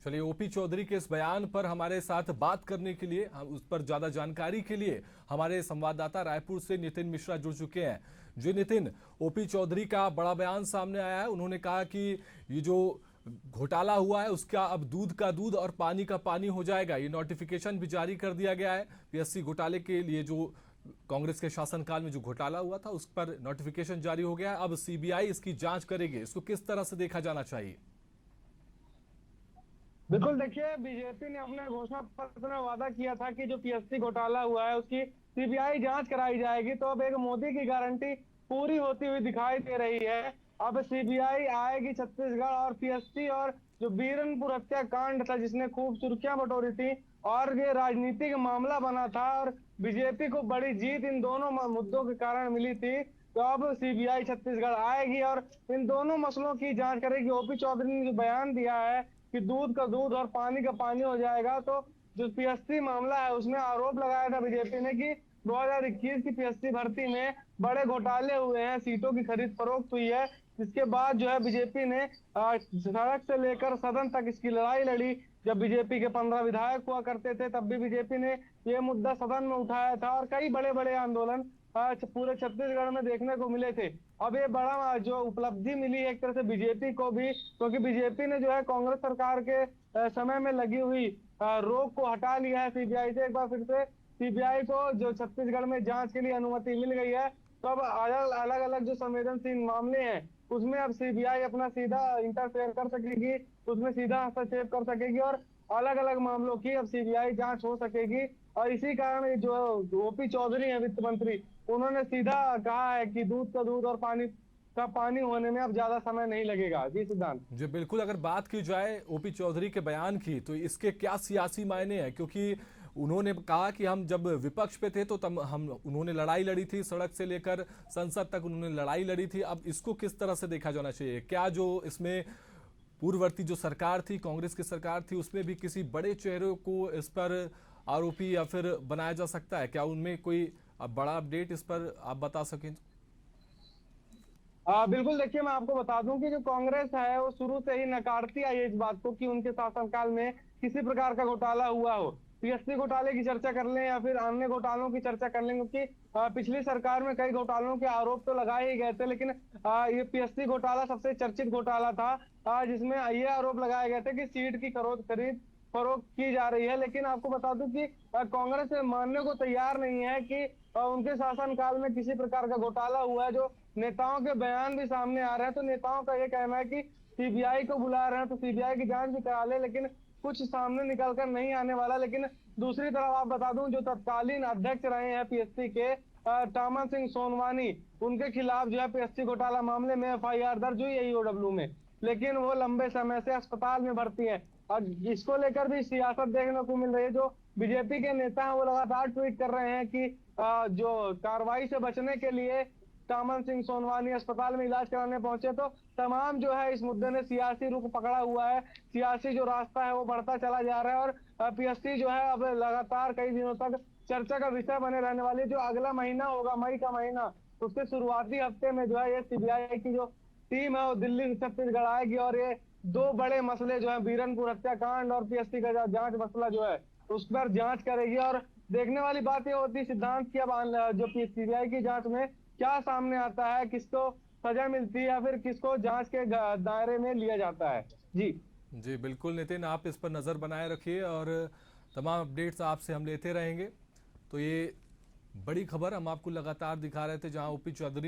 चलिए, ओपी चौधरी के इस बयान पर हमारे साथ बात करने के लिए, हम उस पर ज्यादा जानकारी के लिए हमारे संवाददाता रायपुर से नितिन मिश्रा जुड़ चुके हैं। जी नितिन, ओपी चौधरी का बड़ा बयान सामने आया है। उन्होंने कहा कि ये जो घोटाला हुआ है उसका अब दूध का दूध और पानी का पानी हो जाएगा। ये नोटिफिकेशन भी जारी कर दिया गया है। पीएससी घोटाले के लिए जो कांग्रेस के शासनकाल में जो घोटाला हुआ था उस पर नोटिफिकेशन जारी हो गया है। अब सीबीआई इसकी जांच करेगी। इसको किस तरह से देखा जाना चाहिए? बिल्कुल, देखिए, बीजेपी ने अपने घोषणा पत्र में वादा किया था कि जो पीएससी घोटाला हुआ है उसकी सीबीआई जांच कराई जाएगी। तो अब एक मोदी की गारंटी पूरी होती हुई दिखाई दे रही है। अब सीबीआई आएगी छत्तीसगढ़, और पीएससी और जो बीरनपुर हत्याकांड था जिसने खूब सुर्खियां बटोरी थी और ये राजनीतिक मामला बना था, और बीजेपी को बड़ी जीत इन दोनों मुद्दों के कारण मिली थी। तो अब सीबीआई छत्तीसगढ़ आएगी और इन दोनों मसलों की जांच करेगी। ओपी चौधरी ने जो बयान दिया है कि दूध का दूध और पानी का पानी हो जाएगा, तो जो पीएससी मामला है उसमें आरोप लगाया था बीजेपी ने कि 2021 की पीएससी भर्ती में बड़े घोटाले हुए हैं, सीटों की खरीद फरोख्त हुई है। जिसके बाद जो है बीजेपी ने सड़क से लेकर सदन तक इसकी लड़ाई लड़ी। जब बीजेपी के 15 विधायक हुआ करते थे तब भी बीजेपी ने ये मुद्दा सदन में उठाया था, और कई बड़े बड़े आंदोलन पूरे छत्तीसगढ़ में देखने को मिले थे। अब ये बड़ा जो उपलब्धि मिली है एक तरह से बीजेपी को भी, क्योंकि बीजेपी ने जो है कांग्रेस सरकार के समय में लगी हुई रोक को हटा लिया है सीबीआई से। एक बार फिर से सीबीआई को जो छत्तीसगढ़ में जांच के लिए अनुमति मिल गई है। तो अब अलग अलग जो संवेदनशील मामले हैं उसमें अब सीबीआई अपना सीधा इंटरफेयर कर सकेगी, उसमें सीधा हस्तक्षेप कर सकेगी, और अलग अलग मामलों की अब सीबीआई जांच हो सकेगी। और इसी कारण जो ओपी चौधरी है वित्त मंत्री, उन्होंने सीधा कहा है कि दूध का दूध और पानी का पानी होने में अब ज्यादा समय नहीं लगेगा। जी सिद्धांत जी बिल्कुल, अगर बात की जाए ओपी चौधरी के बयान की तो इसके क्या सियासी मायने हैं? क्योंकि उन्होंने कहा कि हम जब विपक्ष पे थे तो तब उन्होंने लड़ाई लड़ी थी, सड़क से लेकर संसद तक उन्होंने लड़ाई लड़ी थी। अब इसको किस तरह से देखा जाना चाहिए? क्या जो इसमें पूर्ववर्ती जो सरकार थी, कांग्रेस की सरकार थी, उसमें भी किसी बड़े चेहरे को इस पर आरोपी या फिर बनाया जा सकता है? क्या उनमें कोई बड़ा अपडेट इस पर आप बता सकें? बिल्कुल, देखिए, मैं आपको बता दूं कि जो कांग्रेस है वो शुरू से ही नकारती आई है इस बात को कि उनके शासनकाल में किसी प्रकार का घोटाला हुआ हो। पीएससी घोटाले की चर्चा कर लें या फिर अन्य घोटालों की चर्चा कर लें, क्योंकि पिछली सरकार में कई घोटालों के आरोप तो लगाए ही गए थे, लेकिन ये पीएससी घोटाला सबसे चर्चित घोटाला था, जिसमें ये आरोप लगाए गए थे कि सीट की खरीद फरोख्त की जा रही है। लेकिन आपको बता दूं कि कांग्रेस मानने को तैयार नहीं है कि उनके शासनकाल में किसी प्रकार का घोटाला हुआ है। जो नेताओं के बयान भी सामने आ रहे हैं, तो नेताओं का ये कहना है कि सीबीआई को बुला रहे हैं तो सीबीआई की जांच भी करा ले, लेकिन कुछ सामने निकल कर नहीं आने वाला। लेकिन दूसरी तरफ आप बता दूं, जो तत्कालीन अध्यक्ष रहे हैं पीएससी के टामन सिंह सोनवानी, उनके खिलाफ जो है पीएससी घोटाला मामले में एफआईआर दर्ज हुई है ईओडब्ल्यू में, लेकिन वो लंबे समय से अस्पताल में भर्ती है। और इसको लेकर भी सियासत देखने को मिल रही है। जो बीजेपी के नेता हैं वो लगातार ट्वीट कर रहे हैं कि जो कार्रवाई से बचने के लिए टामन सिंह सोनवानी अस्पताल में इलाज कराने पहुंचे, तो तमाम जो है इस मुद्दे ने सियासी रुख पकड़ा हुआ है। सियासी जो रास्ता है वो बढ़ता चला जा रहा है, और पीएससी जो है अब लगातार कई दिनों तक चर्चा का विषय बने रहने वाली है। जो अगला महीना होगा, मई का महीना, उसके शुरुआती हफ्ते में जो है ये सीबीआई की जो टीम है वो दिल्ली से छत्तीसगढ़ आएगी, और ये दो बड़े मसले जो है बीरनपुर हत्याकांड और पीएससी का जांच मसला जो है उस पर जांच करेगी। और देखने वाली बात ये होती है सिद्धांत की, अब जो सीबीआई की जांच में क्या सामने आता है, किसको सजा मिलती है या फिर किसको जांच के दायरे में लिया जाता है। जी जी बिल्कुल नितिन, आप इस पर नज़र बनाए रखिए और तमाम अपडेट्स आपसे हम लेते रहेंगे। तो ये बड़ी खबर हम आपको लगातार दिखा रहे थे, जहां ओपी चौधरी